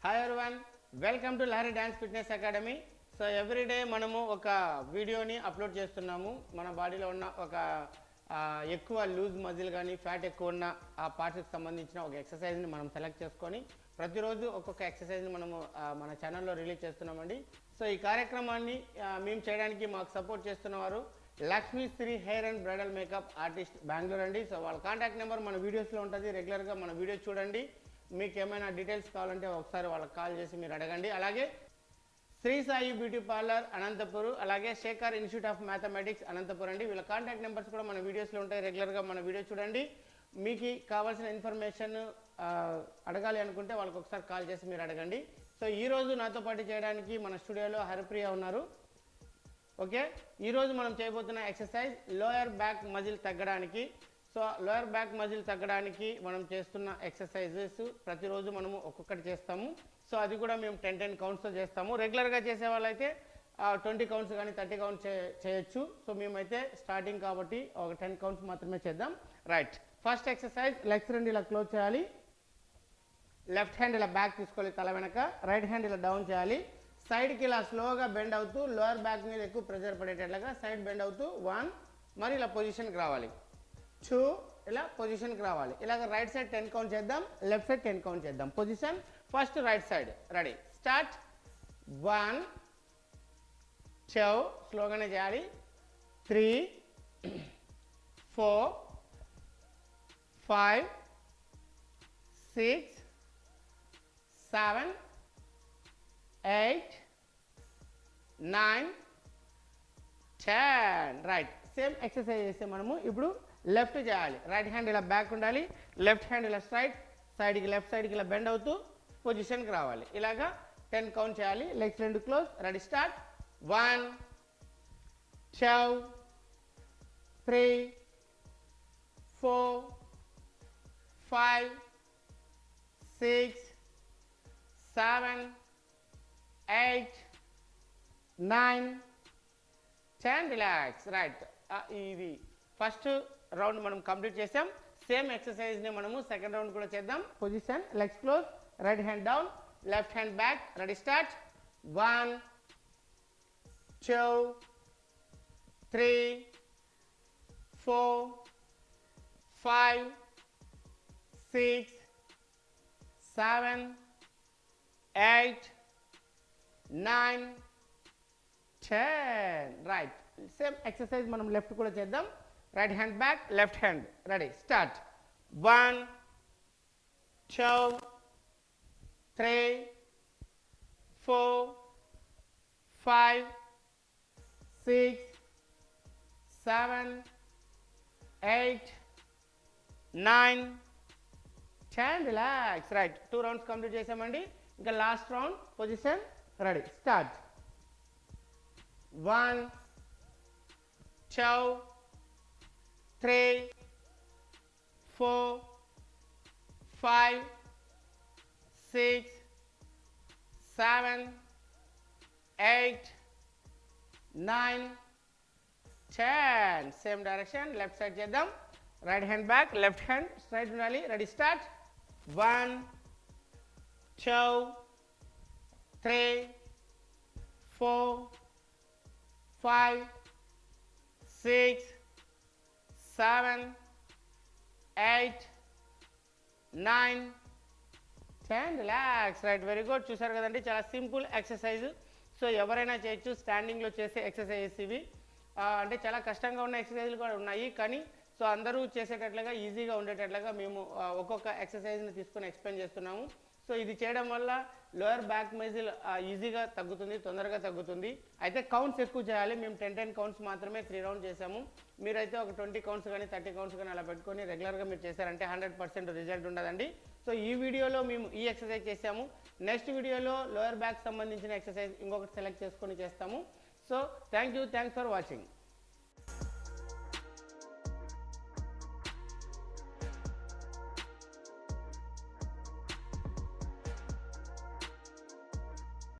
Hi everyone, welcome to Lahari dance fitness academy. So everyday మనము ఒక వీడియోని అప్లోడ్ చేస్తున్నాము. మన బాడీలో ఉన్న ఒక ఎక్కువ లూజ్ మజిల్ కానీ ఫ్యాట్ ఎక్కువ ఉన్న ఆ పార్ట్స్కి సంబంధించిన ఒక ఎక్సర్సైజ్ని మనం సెలెక్ట్ చేసుకొని ప్రతిరోజు ఒక్కొక్క ఎక్సర్సైజ్ని మనము మన ఛానల్లో రిలీజ్ చేస్తున్నామండి. సో ఈ కార్యక్రమాన్ని మేము చేయడానికి మాకు సపోర్ట్ చేస్తున్నవారు Lakshmi Sri hair and bridal makeup artist Bengaluru అండి. సో వాళ్ళ కాంటాక్ట్ నెంబర్ మన వీడియోస్లో ఉంటుంది. రెగ్యులర్గా మన వీడియో చూడండి. మీకు ఏమైనా డీటెయిల్స్ కావాలంటే ఒకసారి వాళ్ళకి కాల్ చేసి మీరు అడగండి. అలాగే శ్రీ సాయి బ్యూటీ పార్లర్ అనంతపురం, అలాగే Shekhar institute of mathematics Anantapur అండి. వీళ్ళ కాంటాక్ట్ నెంబర్స్ కూడా మన వీడియోస్లో ఉంటాయి. రెగ్యులర్గా మన వీడియో చూడండి. మీకు కావాల్సిన ఇన్ఫర్మేషన్ అడగాలి అనుకుంటే వాళ్ళకి ఒకసారి కాల్ చేసి మీరు అడగండి. సో ఈరోజు నాతో పాటు చేయడానికి మన స్టూడియోలో హరిప్రియ ఉన్నారు. ఓకే, ఈరోజు మనం చేయబోతున్న ఎక్సర్సైజ్ లోయర్ బ్యాక్ మజిల్ తగ్గడానికి. సో లోయర్ బ్యాక్ మజిల్ తగ్గడానికి మనం చేస్తున్న ఎక్సర్సైజెస్ ప్రతిరోజు మనము ఒక్కొక్కటి చేస్తాము. సో అది కూడా మేము 10 కౌంట్స్తో చేస్తాము. రెగ్యులర్గా చేసే వాళ్ళైతే 20 కౌంట్స్ కానీ 30 కౌంట్స్ చేయొచ్చు. సో మేమైతే స్టార్టింగ్ కాబట్టి ఒక 10 కౌంట్స్ మాత్రమే చేద్దాం. రైట్, ఫస్ట్ ఎక్సర్సైజ్ లెగ్స్ రెండు ఇలా క్లోజ్ చేయాలి. లెఫ్ట్ హ్యాండ్ ఇలా బ్యాక్ తీసుకోవాలి తల వెనక, రైట్ హ్యాండ్ ఇలా డౌన్ చేయాలి. సైడ్కి ఇలా స్లోగా బెండ్ అవుతూ లోయర్ బ్యాక్ మీద ఎక్కువ ప్రెషర్ పడేటట్లుగా సైడ్ బెండ్ అవుతూ 1, మరి ఇలా పొజిషన్కి రావాలి. 2, ఇలా పొజిషన్కి రావాలి. ఇలాగ రైట్ సైడ్ 10 కౌంట్ చేద్దాం, లెఫ్ట్ సైడ్ 10 కౌంట్ చేద్దాం. Position first right side. Ready, start. 1, 2, స్లోగానే చేయాలి. 3, 4, 5, 6, 7, 8, 9, 10. రైట్, సేమ్ ఎక్సర్సైజ్ చేస్తే మనము ఇప్పుడు లెఫ్ట్ చేయాలి. రైట్ హ్యాండ్ ఇలా బ్యాక్ ఉండాలి, లెఫ్ట్ హ్యాండ్ ఇలా సైడ్కి లెఫ్ట్ సైడ్కి ఇలా బెండ్ అవుతూ పొజిషన్కి రావాలి. ఇలాగా 10 కౌంట్ చేయాలి. లెగ్స్ రెండు close. Ready, start. 1, 2, 3, 4, 5, 6, 7, 8, 9, 10. Relax. Right, ఇది ఫస్ట్ రౌండ్ మనం కంప్లీట్ చేసాం. సేమ్ ఎక్సర్సైజ్ని మనము సెకండ్ రౌండ్ కూడా చేద్దాం. Position legs close, right hand down, left hand back. Ready, start. 1, 2, 3, 4, 5, 6, 7, 8, 9, 10. Right, same exercise మనం లెఫ్ట్ కూడా చేద్దాం. Right hand back, left hand. Ready, start. 1, 2, 3, 4, 5, 6, 7, 8, 9, 10. Relax. Right, 2 rounds complete చేసామండి. ఇంకా last round. Position ready, start. 1, 2, 3, 4, 5, 6, 7, 8, 9, 10. Same direction left side చేద్దాం. Right hand back, left hand straight ఉండాలి. Ready, start. 1, 2, 3, 4, 5, 6, 7, 8, 9, 10. Relax. Right, very good. చూసారు కదండి, చాలా simple exercise. So ఎవరైనా చేయొచ్చు. స్టాండింగ్లో చేసే ఎక్సర్సైజెస్ ఇవి. అంటే చాలా కష్టంగా ఉన్న ఎక్సర్సైజ్లు కూడా ఉన్నాయి, కానీ సో అందరూ చేసేటట్లుగా ఈజీగా ఉండేటట్లుగా మేము ఒక్కొక్క ఎక్సర్సైజ్ని తీసుకొని ఎక్స్ప్లెయిన్ చేస్తున్నాము. సో ఇది చేయడం వల్ల లోయర్ బ్యాక్ మజిల్ ఈజీగా తగ్గుతుంది, తొందరగా తగ్గుతుంది. అయితే కౌంట్స్ ఎక్కువ చేయాలి. మేము 10 కౌంట్స్ మాత్రమే 3 రౌండ్ చేసాము. మీరైతే ఒక 20 కౌంట్స్ కానీ 30 కౌంట్స్ కానీ అలా పెట్టుకొని రెగ్యులర్గా మీరు చేశారంటే 100% రిజల్ట్ ఉండదండి. సో ఈ వీడియోలో మేము ఈ ఎక్సర్సైజ్ చేసాము. నెక్స్ట్ వీడియోలో లోయర్ బ్యాక్ సంబంధించిన ఎక్సర్సైజ్ ఇంకొకటి సెలెక్ట్ చేసుకొని చేస్తాము. So thanks for watching.